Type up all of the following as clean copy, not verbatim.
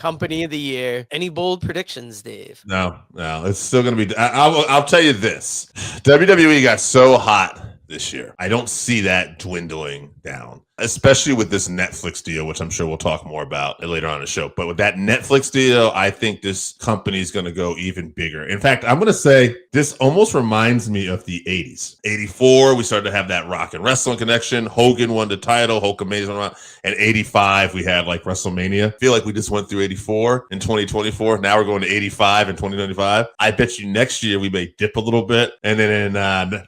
company of the year. Any bold predictions, Dave? No, it's still going to be. I'll tell you this: WWE got so hot this year. I don't see that dwindling down, especially with this Netflix deal, which I'm sure we'll talk more about later on in the show. But with that Netflix deal, I think this company is going to go even bigger. In fact, I'm going to say this almost reminds me of the 80s. 84, we started to have that rock and wrestling connection. Hogan won the title, Hulkamania, and 85, we had like WrestleMania. I feel like we just went through 84 in 2024. Now we're going to 85 in 2095. I bet you next year we may dip a little bit. And then in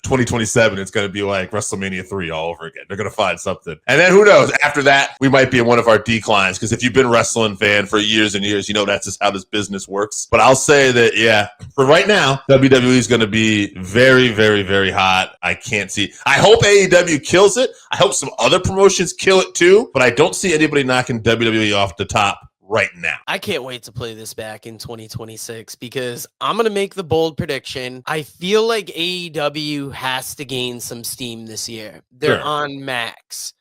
2027, it's going to be like WrestleMania 3 all over again. They're going to find something. And then who knows? After that, we might be in one of our declines. Because if you've been a wrestling fan for years and years, you know that's just how this business works. But I'll say that, yeah, for right now, WWE is going to be very, very, very hot. I can't see. I hope AEW kills it. I hope some other promotions kill it too. But I don't see anybody knocking WWE off the top right now. I can't wait to play this back in 2026 because I'm going to make the bold prediction. I feel like AEW has to gain some steam this year. They're on Max.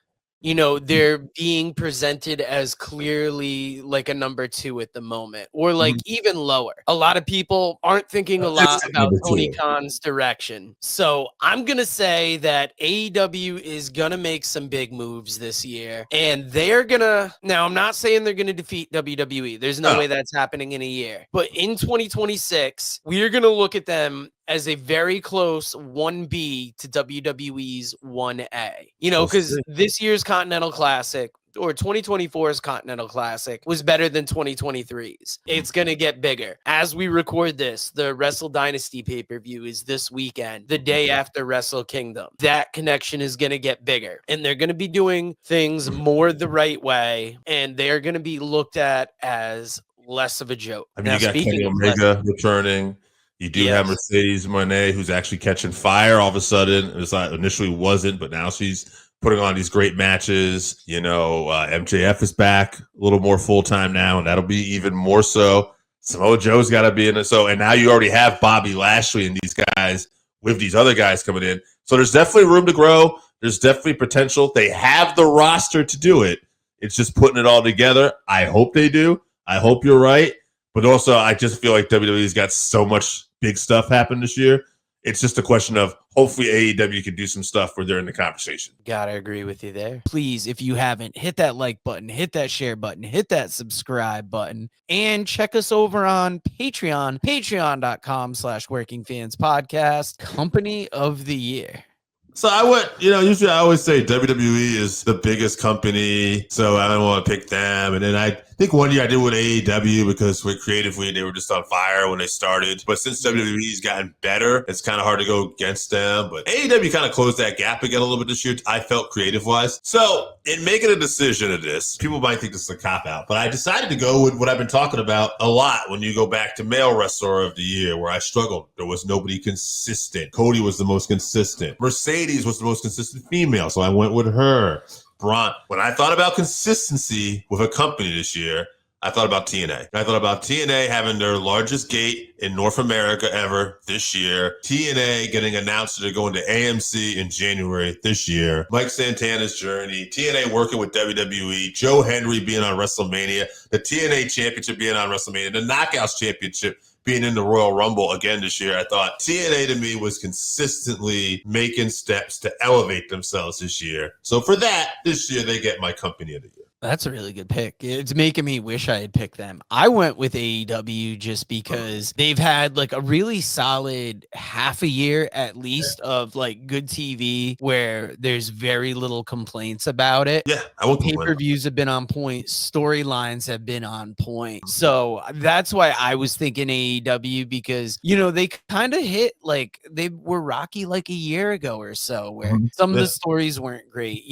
You know, they're being presented as clearly like a number 2 at the moment, or like even lower. A lot of people aren't thinking a lot about Tony Khan's direction. So I'm going to say that AEW is going to make some big moves this year, and they're going to, now I'm not saying they're going to defeat WWE. There's no way that's happening in a year, but in 2026, we're going to look at them as a very close 1B to WWE's 1A. You know, because this year's Continental Classic or 2024's Continental Classic was better than 2023's. It's going to get bigger. As we record this, the Wrestle Dynasty pay-per-view is this weekend, the day after Wrestle Kingdom. That connection is going to get bigger, and they're going to be doing things more the right way, and they're going to be looked at as less of a joke. I mean, now, you got Kenny Omega returning. You do have Mercedes Moné, who's actually catching fire all of a sudden. It was like initially wasn't, but now she's putting on these great matches. You know, MJF is back a little more full-time now, and that'll be even more so. Samoa Joe's got to be in it. So, and now you already have Bobby Lashley and these guys with these other guys coming in. So there's definitely room to grow. There's definitely potential. They have the roster to do it. It's just putting it all together. I hope they do. I hope you're right. But also, I just feel like WWE's got so much big stuff happen this year. It's just a question of hopefully AEW can do some stuff where they're in the conversation. Gotta agree with you there. Please, if you haven't, hit that like button, hit that share button, hit that subscribe button, and check us over on Patreon, patreon.com/workingfanspodcast, company of the year. So I would, usually I always say WWE is the biggest company, so I don't want to pick them. And then I think one year I did with AEW because creatively they were just on fire when they started. But since WWE's gotten better, it's kind of hard to go against them. But AEW kind of closed that gap again a little bit this year, I felt, creative-wise. So in making a decision of this, people might think this is a cop-out, but I decided to go with what I've been talking about a lot when you go back to Male Wrestler of the Year, where I struggled. There was nobody consistent. Cody was the most consistent. Mercedes was the most consistent female, so I went with her. Braun. When I thought about consistency with a company this year, I thought about TNA. I thought about TNA having their largest gate in North America ever this year. TNA getting announced that they're going to AMC in January this year. Mike Santana's journey. TNA working with WWE. Joe Henry being on WrestleMania. The TNA Championship being on WrestleMania. The Knockouts Championship being in the Royal Rumble again this year. I thought TNA to me was consistently making steps to elevate themselves this year. So for that, this year they get my company of the year. That's a really good pick. It's making me wish I had picked them. I went with AEW just because they've had like a really solid half a year at least of like good TV where there's very little complaints about it. Yeah, I won't complain. Pay-per-views have been on point. Storylines have been on point. So that's why I was thinking AEW because, they kind of hit like they were rocky like a year ago or so where some of the stories weren't great,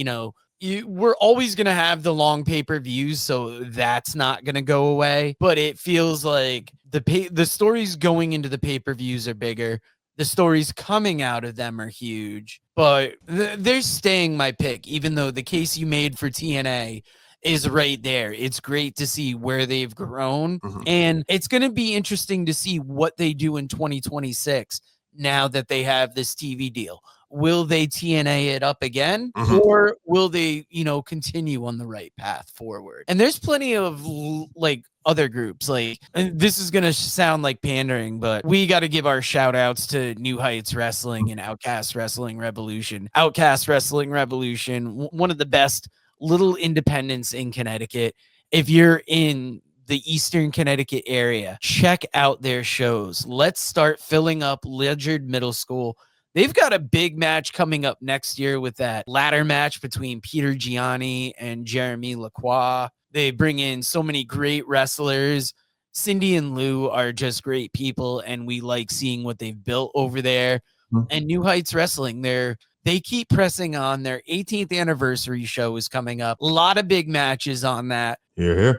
we're always going to have the long pay-per-views, so that's not going to go away. But it feels like the stories going into the pay-per-views are bigger. The stories coming out of them are huge. But they're staying my pick, even though the case you made for TNA is right there. It's great to see where they've grown. And it's going to be interesting to see what they do in 2026 now that they have this TV deal. Will they TNA it up again or will they, continue on the right path forward? And there's plenty of like other groups. Like, and this is going to sound like pandering, but we got to give our shout outs to New Heights Wrestling and Outcast Wrestling Revolution. Outcast Wrestling Revolution, one of the best little independents in Connecticut. If you're in the Eastern Connecticut area, check out their shows. Let's start filling up Ledyard Middle School. They've got a big match coming up next year with that ladder match between Peter Gianni and Jeremy Lacroix. They bring in so many great wrestlers. Cindy and Lou are just great people, and we like seeing what they've built over there. And New Heights Wrestling, they keep pressing on. Their 18th anniversary show is coming up. A lot of big matches on that. Here, here.